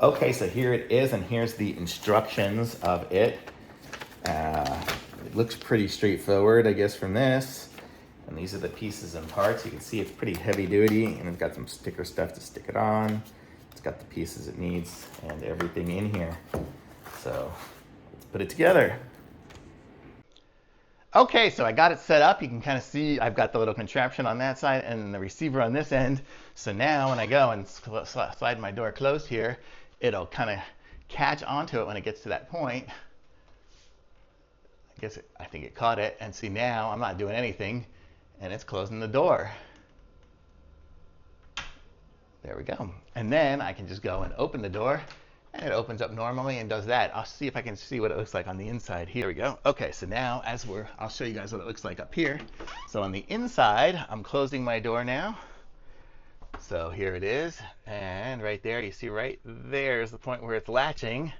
Okay, so here it is, and here's the instructions of it. It looks pretty straightforward, I guess, from this. And these are the pieces and parts. You can see it's pretty heavy duty, and it's got some sticker stuff to stick it on. It's got the pieces it needs and everything in here. So let's put it together. Okay, so I got it set up. You can kind of see I've got the little contraption on that side and the receiver on this end. So now when I go and slide my door closed here, it'll kind of catch onto it when it gets to that point. I think it caught it. And see, now I'm not doing anything, and it's closing the door. There we go. And then I can just go and open the door, and it opens up normally and does that. I'll see if I can see what it looks like on the inside. Here we go. Okay, so now I'll show you guys what it looks like up here. So on the inside, I'm closing my door now. So here it is, and right there, you see right there is the point where it's latching.